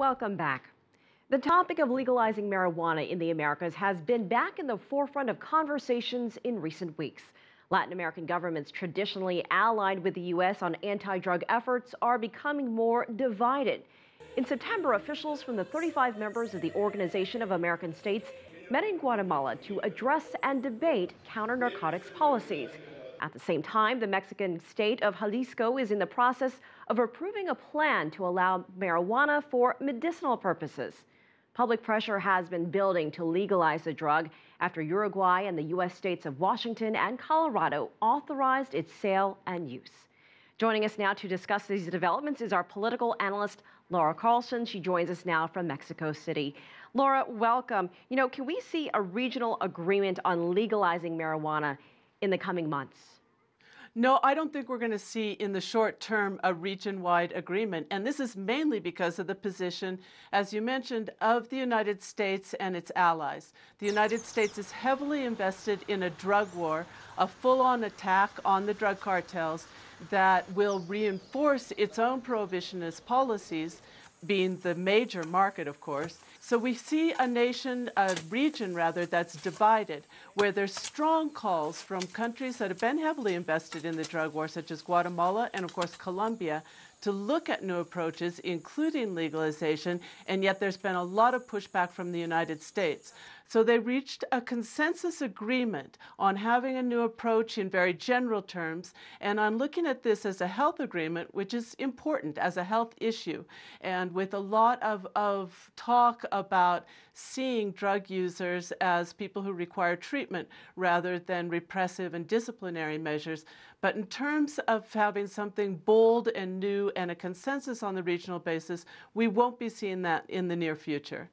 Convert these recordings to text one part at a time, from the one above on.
Welcome back. The topic of legalizing marijuana in the Americas has been back in the forefront of conversations in recent weeks. Latin American governments traditionally allied with the U.S. on anti-drug efforts are becoming more divided. In September, officials from the 35 members of the Organization of American States met in Guatemala to address and debate counter-narcotics policies. At the same time, the Mexican state of Jalisco is in the process of approving a plan to allow marijuana for medicinal purposes. Public pressure has been building to legalize the drug after Uruguay and the U.S. states of Washington and Colorado authorized its sale and use. Joining us now to discuss these developments is our political analyst, Laura Carlson. She joins us now from Mexico City. Laura, welcome. Can we see a regional agreement on legalizing marijuana in the coming months? No, I don't think we're going to see in the short term a region-wide agreement. And this is mainly because of the position, as you mentioned, of the United States and its allies. The United States is heavily invested in a drug war, a full-on attack on the drug cartels that will reinforce its own prohibitionist policies, being the major market, of course. So we see a region rather, that's divided, where there's strong calls from countries that have been heavily invested in the drug war, such as Guatemala and, of course, Colombia, to look at new approaches, including legalization, and yet there's been a lot of pushback from the United States. So they reached a consensus agreement on having a new approach in very general terms and on looking at this as a health agreement, which is important as a health issue, and with a lot of talk about seeing drug users as people who require treatment rather than repressive and disciplinary measures. But in terms of having something bold and new and a consensus on the regional basis, we won't be seeing that in the near future.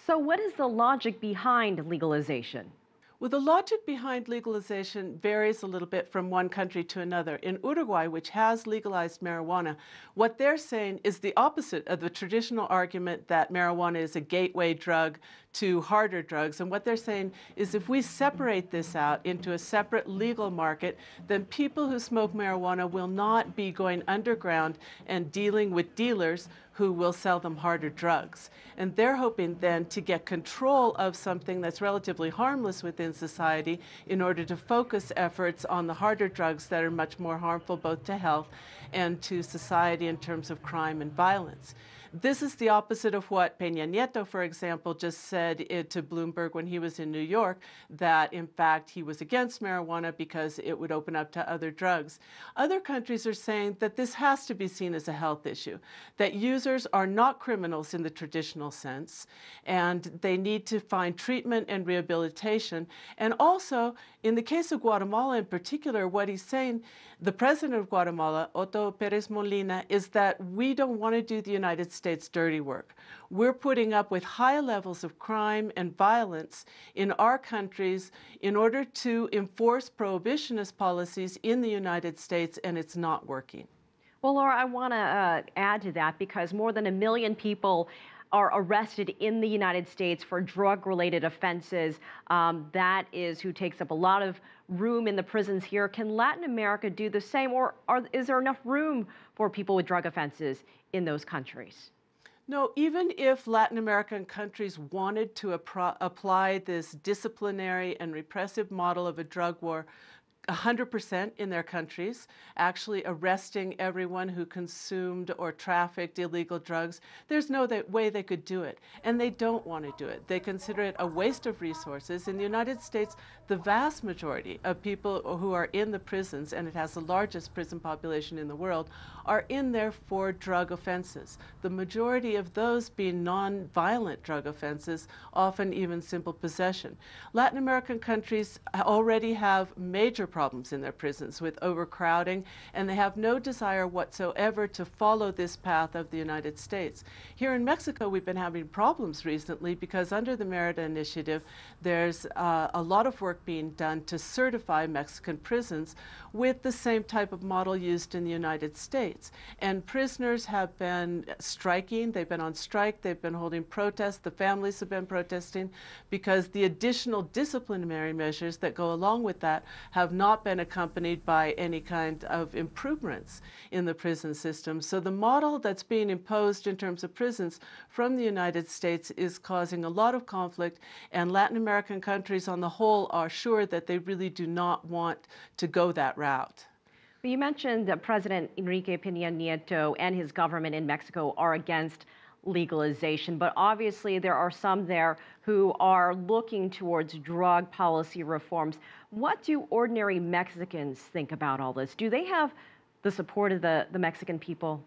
So what is the logic behind legalization? Well, the logic behind legalization varies a little bit from one country to another. In Uruguay, which has legalized marijuana, what they're saying is the opposite of the traditional argument that marijuana is a gateway drug to harder drugs. And what they're saying is if we separate this out into a separate legal market, then people who smoke marijuana will not be going underground and dealing with dealers who will sell them harder drugs. And they're hoping then to get control of something that's relatively harmless within society in order to focus efforts on the harder drugs that are much more harmful both to health and to society in terms of crime and violence. This is the opposite of what Peña Nieto, for example, just said to Bloomberg when he was in New York, that in fact he was against marijuana because it would open up to other drugs. Other countries are saying that this has to be seen as a health issue, that users are not criminals in the traditional sense, and they need to find treatment and rehabilitation. And also, in the case of Guatemala in particular, what he's saying, the president of Guatemala, Otto Pérez Molina, is that we don't want to do the United States dirty work. We're putting up with high levels of crime and violence in our countries in order to enforce prohibitionist policies in the United States, and it's not working. Well, Laura, I want to add to that because more than 1 million people are arrested in the United States for drug-related offenses. That is who takes up a lot of room in the prisons here. Can Latin America do the same, or is there enough room for people with drug offenses in those countries? No, even if Latin American countries wanted to apply this disciplinary and repressive model of a drug war, 100% in their countries, actually arresting everyone who consumed or trafficked illegal drugs. There's no way they could do it, and they don't want to do it. They consider it a waste of resources. In the United States, the vast majority of people who are in the prisons, and it has the largest prison population in the world, are in there for drug offenses. The majority of those being non-violent drug offenses, often even simple possession. Latin American countries already have major problems in their prisons with overcrowding, and they have no desire whatsoever to follow this path of the United States. Here in Mexico, we've been having problems recently because under the Merida Initiative, there's a lot of work being done to certify Mexican prisons with the same type of model used in the United States. And prisoners have been striking, they've been on strike, they've been holding protests, the families have been protesting because the additional disciplinary measures that go along with that have not not been accompanied by any kind of improvements in the prison system. So the model that's being imposed in terms of prisons from the United States is causing a lot of conflict, and Latin American countries on the whole are sure that they really do not want to go that route. You mentioned that President Enrique Peña Nieto and his government in Mexico are against legalization, but obviously there are some there who are looking towards drug policy reforms. What do ordinary Mexicans think about all this? Do they have the support of the Mexican people?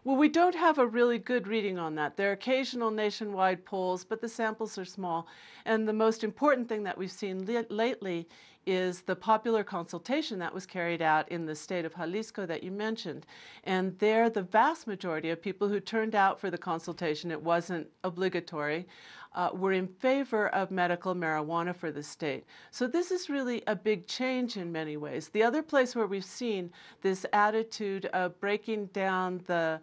Well, we don't have a really good reading on that. There are occasional nationwide polls, but the samples are small. And the most important thing that we've seen lately is the popular consultation that was carried out in the state of Jalisco that you mentioned. And there, the vast majority of people who turned out for the consultation, it wasn't obligatory, were in favor of medical marijuana for the state. So this is really a big change in many ways. The other place where we've seen this attitude of breaking down the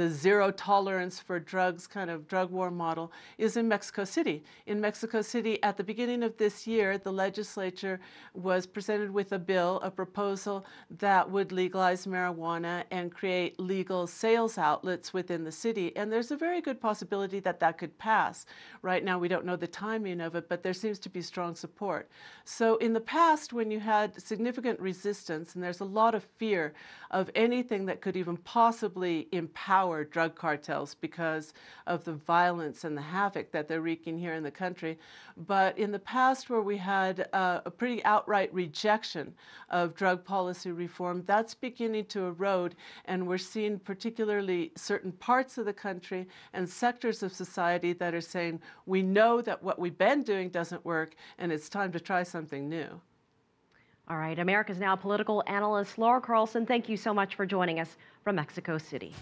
zero tolerance for drugs kind of drug war model is in Mexico City. In Mexico City, at the beginning of this year, the legislature was presented with a bill, a proposal that would legalize marijuana and create legal sales outlets within the city. And there's a very good possibility that that could pass. Right now, we don't know the timing of it, but there seems to be strong support. So in the past, when you had significant resistance, and there's a lot of fear of anything that could even possibly empower drug cartels because of the violence and the havoc that they're wreaking here in the country. But in the past, where we had a pretty outright rejection of drug policy reform, that's beginning to erode, and we're seeing particularly certain parts of the country and sectors of society that are saying, we know that what we've been doing doesn't work, and it's time to try something new. All right, America's Now political analyst Laura Carlson, thank you so much for joining us from Mexico City.